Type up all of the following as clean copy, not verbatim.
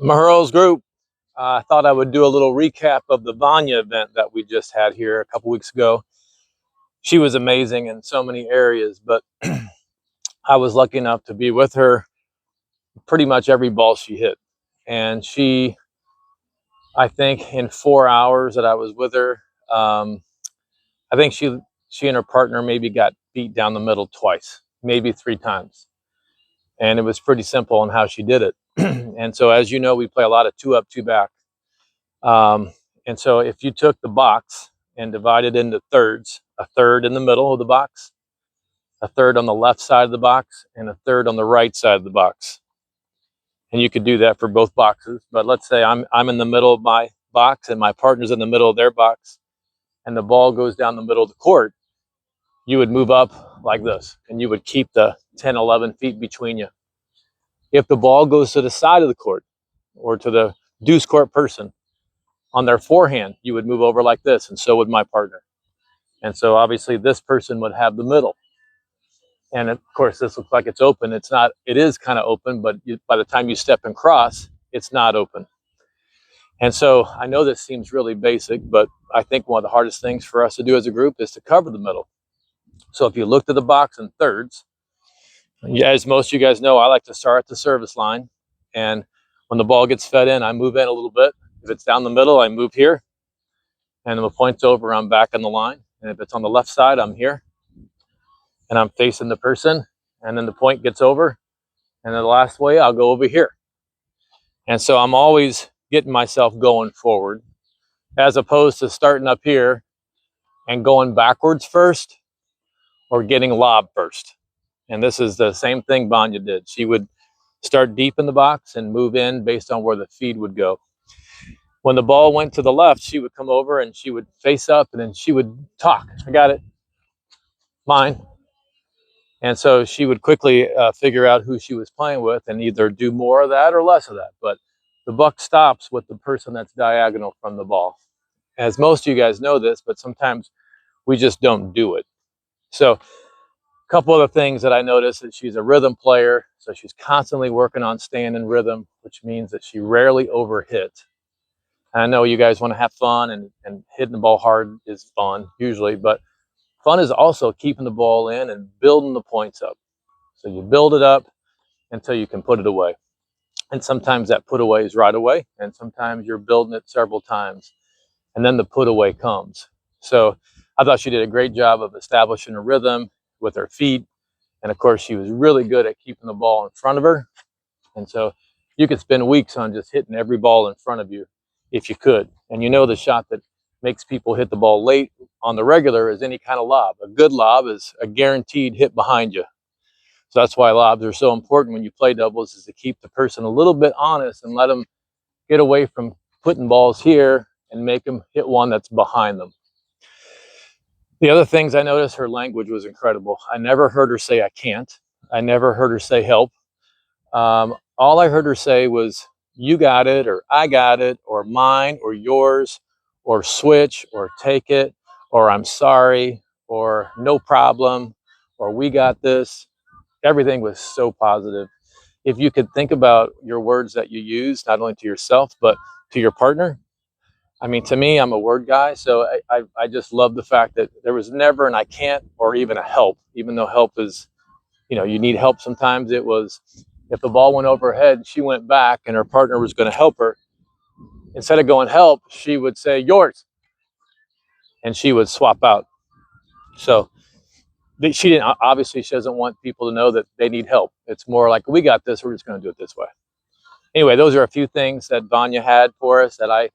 Maharo's group. I thought I would do a little recap of the Vanya event that we just had here a couple weeks ago. She was amazing in so many areas, but I was lucky enough to be with her pretty much every ball she hit. And she, I think in 4 hours that I was with her, I think she and her partner maybe got beat down the middle twice, maybe 3 times. And it was pretty simple on how she did it. And so, as you know, we play a lot of 2 up, 2 back. Um, and so if you took the box and divided into thirds, a third in the middle of the box, a third on the left side of the box, and a third on the right side of the box. And you could do that for both boxes. But let's say I'm in the middle of my box and my partner's in the middle of their box, and the ball goes down the middle of the court. You would move up like this, and you would keep the 10, 11 feet between you. If the ball goes to the side of the court or to the deuce court person, on their forehand, you would move over like this, and so would my partner. And so obviously this person would have the middle. And of course, this looks like it's open. It's not, it is kind of open, but by the time you step and cross, it's not open. And so I know this seems really basic, but I think one of the hardest things for us to do as a group is to cover the middle. So if you looked at the box in thirds, as most of you guys know, I like to start at the service line. And when the ball gets fed in, I move in a little bit. If it's down the middle, I move here. And when the point's over, I'm back on the line. And if it's on the left side, I'm here. And I'm facing the person. And then the point gets over. And then the last way, I'll go over here. And so I'm always getting myself going forward, as opposed to starting up here and going backwards first or getting lob first. And this is the same thing Vanya did. She would start deep in the box and move in based on where the feed would go. When the ball went to the left, she would come over and she would face up and then she would talk. I got it. Mine. And so she would quickly figure out who she was playing with and either do more of that or less of that. But the buck stops with the person that's diagonal from the ball. As most of you guys know this, but sometimes we just don't do it. So a couple other things that I noticed that she's a rhythm player. So she's constantly working on staying in rhythm, which means that she rarely overhit. And I know you guys want to have fun and hitting the ball hard is fun usually, but fun is also keeping the ball in and building the points up. So you build it up until you can put it away. And sometimes that put away is right away, and sometimes you're building it several times, and then the put away comes. So I thought she did a great job of establishing a rhythm with her feet. And of course, she was really good at keeping the ball in front of her. And so you could spend weeks on just hitting every ball in front of you if you could. And you know, the shot that makes people hit the ball late on the regular is any kind of lob. A good lob is a guaranteed hit behind you. So that's why lobs are so important when you play doubles, is to keep the person a little bit honest and let them get away from putting balls here and make them hit one that's behind them. The other things I noticed, her language was incredible. I never heard her say, I can't. I never heard her say help. All I heard her say was, you got it, or I got it, or mine, or yours, or switch, or take it, or I'm sorry, or no problem, or we got this. Everything was so positive. If you could think about your words that you use, not only to yourself, but to your partner. I mean, to me, I'm a word guy. So I just love the fact that there was never an I can't or even a help, even though help is, you need help sometimes. It was, if the ball went over her head, she went back and her partner was going to help her. Instead of going help, she would say, yours. And she would swap out. So she didn't, obviously she doesn't want people to know that they need help. It's more like, we got this, we're just going to do it this way. Anyway, those are a few things that Vanya had for us that I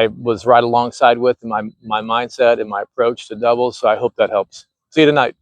was right alongside with in my mindset and my approach to doubles. So I hope that helps. See you tonight.